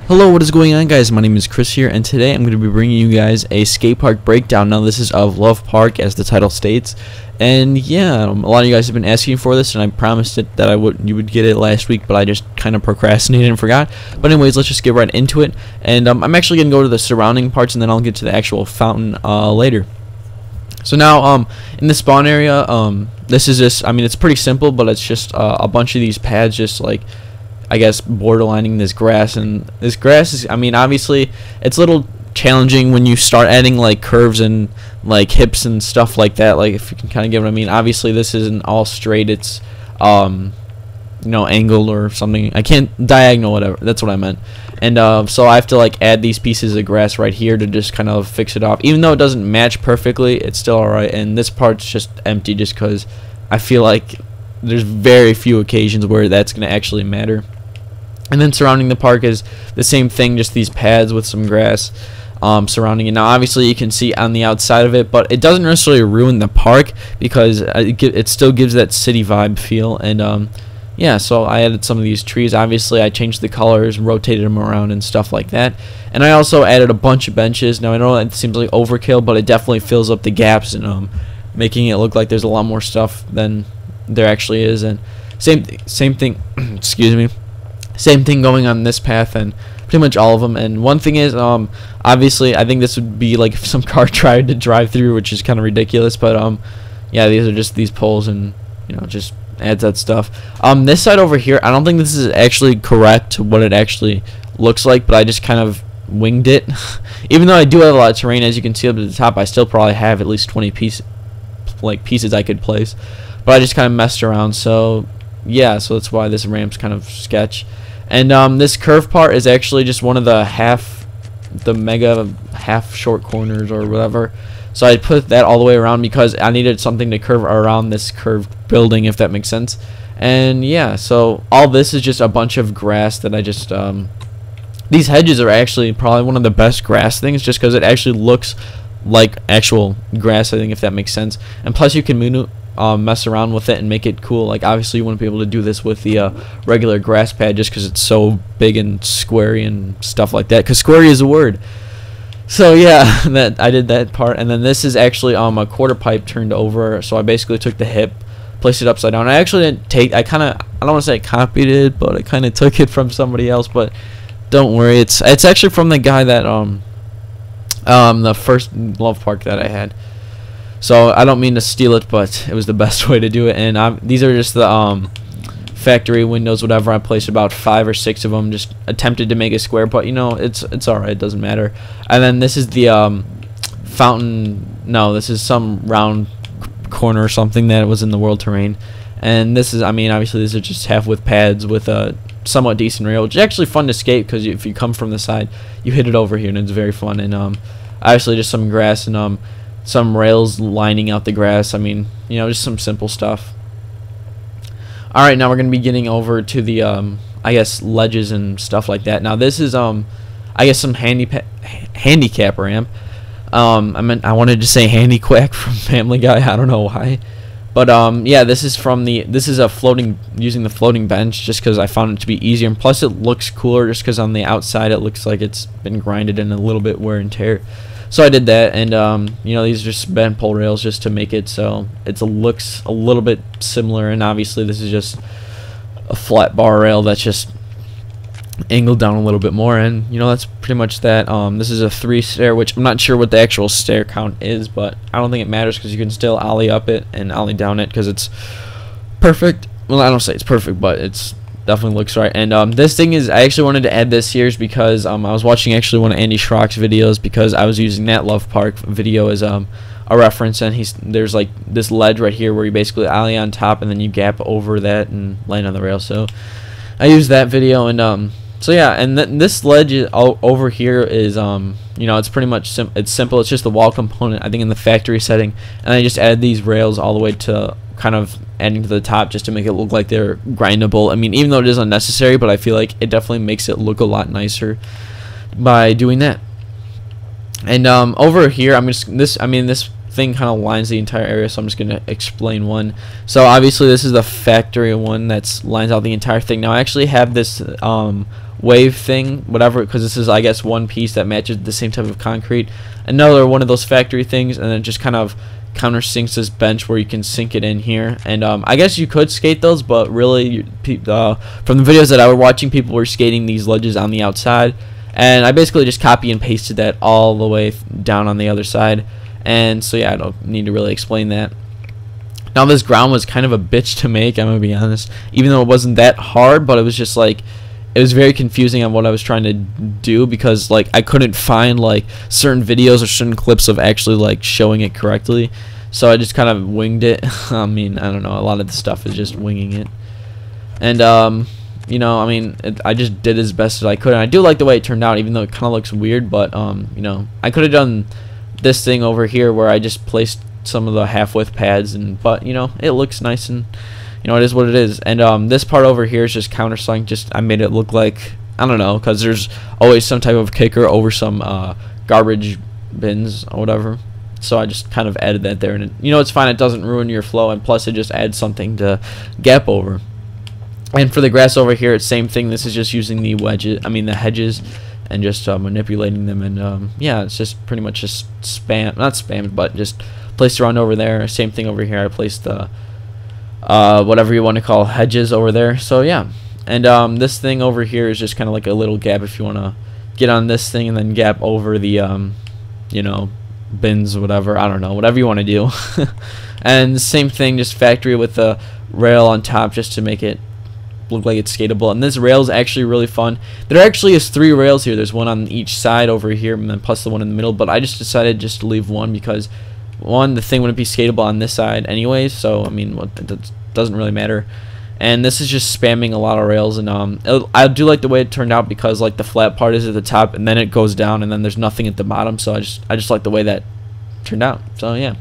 Hello, what is going on, guys? My name is Chris here, and today I'm going to be bringing you guys a skate park breakdown. Now, this is of Love Park, as the title states, and yeah, a lot of you guys have been asking for this, and I promised it that you would get it last week, but I just kind of procrastinated and forgot. But anyways, let's just get right into it, and I'm actually going to go to the surrounding parts, and then I'll get to the actual fountain later. So now, in the spawn area, this is just, I mean, it's pretty simple, but it's just a bunch of these pads, just like, I guess, borderlining this grass. And this grass is, I mean, obviously it's a little challenging when you start adding like curves and like hips and stuff like that, like if you can kind of get what I mean. Obviously this isn't all straight, it's you know, angled or something. I can't diagonal, whatever, that's what I meant. And so I have to like add these pieces of grass right here to just kind of fix it off. Even though it doesn't match perfectly, it's still alright. And this part's just empty just because I feel like there's very few occasions where that's going to actually matter. And then surrounding the park is the same thing, just these pads with some grass surrounding it. Now, obviously, you can see on the outside of it, but it doesn't necessarily ruin the park because it still gives that city vibe feel. And yeah, so I added some of these trees. Obviously, I changed the colors, rotated them around, and stuff like that. And I also added a bunch of benches. Now, I know it seems like overkill, but it definitely fills up the gaps and making it look like there's a lot more stuff than there actually is. And same thing. Excuse me. Same thing going on this path and pretty much all of them. And one thing is, obviously, I think this would be like if some car tried to drive through, which is kind of ridiculous. But yeah, these are just these poles, and you know, just adds that stuff. This side over here, I don't think this is actually correct to what it actually looks like, but I just kind of winged it. Even though I do have a lot of terrain, as you can see up at the top, I still probably have at least 20 pieces I could place. But I just kind of messed around. So yeah, so that's why this ramp's kind of sketch. And this curve part is actually just one of the mega half short corners or whatever. So I put that all the way around because I needed something to curve around this curved building, if that makes sense. And yeah, so all this is just a bunch of grass that I just these hedges are actually probably one of the best grass things, just because it actually looks like actual grass, I think, if that makes sense. And plus you can mess around with it and make it cool. Like, obviously you wouldn't be able to do this with the regular grass pad just because it's so big and squarey and stuff like that, because squarey is a word. So yeah, that I did that part. And then this is actually a quarter pipe turned over, so I basically took the hip, placed it upside down. I actually didn't take, I don't want to say I copied it, but I kind of took it from somebody else. But don't worry, it's actually from the guy that the first Love Park that I had. So I don't mean to steal it, but it was the best way to do it. And these are just the factory windows, whatever. I placed about 5 or 6 of them. Just attempted to make a square, but you know, it's alright. It doesn't matter. And then this is the fountain. No, this is some round corner or something that was in the world terrain. And this is, I mean, obviously these are just half width pads with a somewhat decent rail, which is actually fun to skate because if you come from the side, you hit it over here, and it's very fun. And obviously just some grass and some rails lining out the grass. I mean, you know, just some simple stuff. Alright, now we're going to be getting over to the, I guess, ledges and stuff like that. Now this is, I guess, some handicap ramp. I wanted to say handy quack from Family Guy. I don't know why. But, yeah, this is using the floating bench just because I found it to be easier. And plus it looks cooler just because on the outside it looks like it's been grinded and a little bit wear and tear. So I did that, and you know, these are just bent pole rails just to make it so it looks a little bit similar. And obviously this is just a flat bar rail that's just angled down a little bit more, and you know, that's pretty much that. This is a 3 stair, which I'm not sure what the actual stair count is, but I don't think it matters because you can still ollie up it and ollie down it because it's perfect. Well, I don't say it's perfect, but it's definitely looks right. And this thing is, I actually wanted to add this here because I was watching actually one of Andy Schrock's videos, because I was using that Love Park video as a reference, and there's like this ledge right here where you basically ollie on top and then you gap over that and land on the rail. So I used that video, and so yeah, and this ledge over here is you know, it's pretty much it's simple. It's just the wall component, I think, in the factory setting, and I just added these rails all the way to kind of adding to the top just to make it look like they're grindable. I mean, even though it is unnecessary, but I feel like it definitely makes it look a lot nicer by doing that. And over here, this thing kind of lines the entire area, so I'm just going to explain one. So obviously this is the factory one that's lines out the entire thing. Now I actually have this wave thing, whatever, because this is, I guess, one piece that matches the same type of concrete. Another one of those factory things, and then just kind of countersinks this bench where you can sink it in here. And I guess you could skate those, but really, from the videos that I was watching, people were skating these ledges on the outside, and I basically just copy and pasted that all the way down on the other side. And so yeah, I don't need to really explain that. Now this ground was kind of a bitch to make, I'm gonna be honest, even though it wasn't that hard, but it was just like, it was very confusing on what I was trying to do, because like I couldn't find like certain videos or certain clips of actually like showing it correctly, so I just kind of winged it. I mean, I don't know, a lot of the stuff is just winging it. And you know, I mean, I just did as best as I could, and I do like the way it turned out, even though it kind of looks weird. But you know, I could have done this thing over here where I just placed some of the half width pads, but you know, it looks nice, and you know, it is what it is. And this part over here is just countersunk. Just I made it look like, I don't know, because there's always some type of kicker over some garbage bins or whatever, so I just kind of added that there. And you know, it's fine, it doesn't ruin your flow, and plus it just adds something to gap over. And for the grass over here, it's same thing. This is just using the the hedges, and just manipulating them. And yeah, it's just pretty much just not spammed, but just placed around over there. Same thing over here, I placed the whatever you want to call hedges over there. So yeah, and this thing over here is just kind of like a little gap if you want to get on this thing, and then gap over the you know, bins or whatever, I don't know, whatever you want to do. And same thing, just factory with the rail on top, just to make it look like it's skatable. And this rail is actually really fun. There actually is 3 rails here. There's one on each side over here, and then plus the one in the middle, but I just decided just to leave one, because one, the thing wouldn't be skatable on this side anyways, so I mean, it doesn't really matter. And this is just spamming a lot of rails. And I do like the way it turned out, because like the flat part is at the top, and then it goes down, and then there's nothing at the bottom, so I just like the way that turned out. So yeah,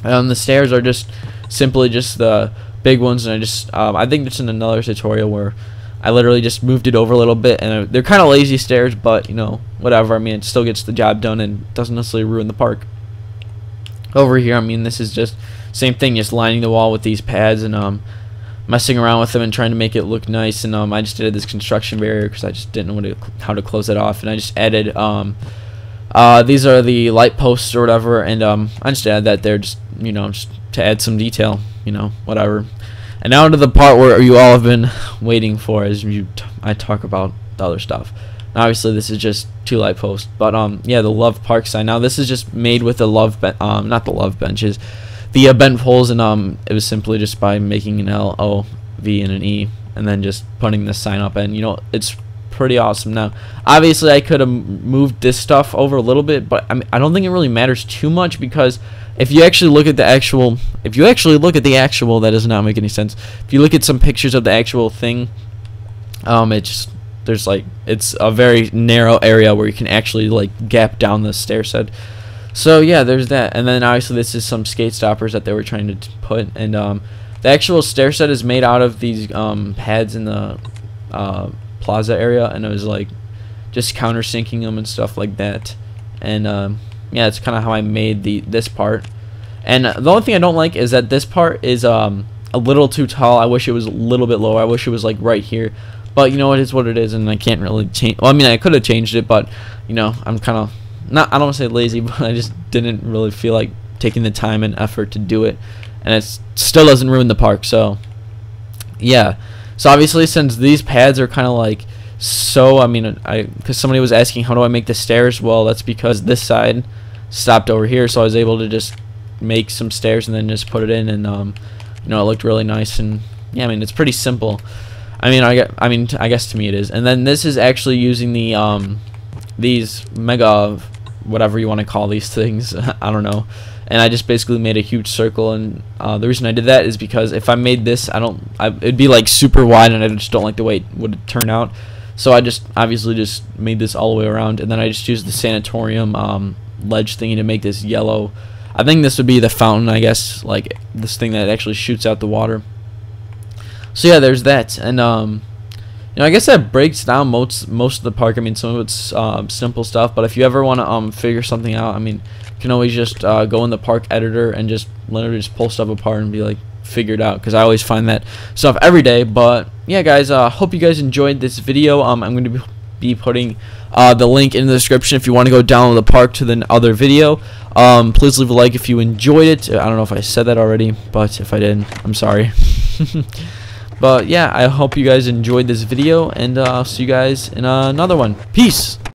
the stairs are just simply just the big ones, and I think it's in another tutorial where I literally just moved it over a little bit, and they're kind of lazy stairs, but you know, whatever. I mean, it still gets the job done and doesn't necessarily ruin the park. Over here, I mean, this is just same thing, just lining the wall with these pads, and messing around with them and trying to make it look nice. And I just added this construction barrier because I just didn't know how to close it off, and I just added these are the light posts or whatever, and I just added that there, just, you know, just to add some detail, you know, whatever. And now to the part where you all have been waiting for, as I talk about the other stuff. Now, obviously this is just 2 light posts, but yeah, the Love Park sign. Now this is just made with the not the love benches, the bent poles, and it was simply just by making an L, O, V, and an E, and then just putting this sign up, and you know, it's pretty awesome. Now obviously I could have moved this stuff over a little bit, but I don't think it really matters too much, because if you actually look at the actual, that does not make any sense. If you look at some pictures of the actual thing, it's a very narrow area where you can actually like gap down the stair set. So yeah, there's that. And then obviously this is some skate stoppers that they were trying to put, and the actual stair set is made out of these pads in the plaza area, and it was like just countersinking them and stuff like that. And yeah, it's kind of how I made this part. And the only thing I don't like is that this part is a little too tall. I wish it was a little bit lower. I wish it was like right here. But you know, it is what it is, and I can't really change. Well, I mean, I could have changed it, but you know, I'm kind of I don't want to say lazy, but I just didn't really feel like taking the time and effort to do it, and it still doesn't ruin the park. So yeah, so obviously since these pads are kind of like, so I mean, because somebody was asking how do I make the stairs, well, that's because this side stopped over here, so I was able to just make some stairs and then just put it in, and you know, it looked really nice. And yeah, I mean, it's pretty simple. I guess to me it is. And then this is actually using the these mega, whatever you want to call these things, I don't know. And I just basically made a huge circle, and the reason I did that is because if I made this, it'd be like super wide, and I just don't like the way it would turn out. So I just obviously just made this all the way around, and then I just used the sanatorium ledge thingy to make this yellow. I think this would be the fountain, I guess, like this thing that actually shoots out the water. So yeah, there's that. And you know, I guess that breaks down most of the park. I mean, some of it's simple stuff, but if you ever want to figure something out, I mean, you can always just go in the park editor and just literally just pull stuff apart and be like, figure it out, because I always find that stuff every day. But yeah, guys, hope you guys enjoyed this video. I'm going to be putting the link in the description if you want to go download the park to the other video. Please leave a like if you enjoyed it. I don't know if I said that already, but if I didn't, I'm sorry. But yeah, I hope you guys enjoyed this video, and I'll see you guys in another one. Peace.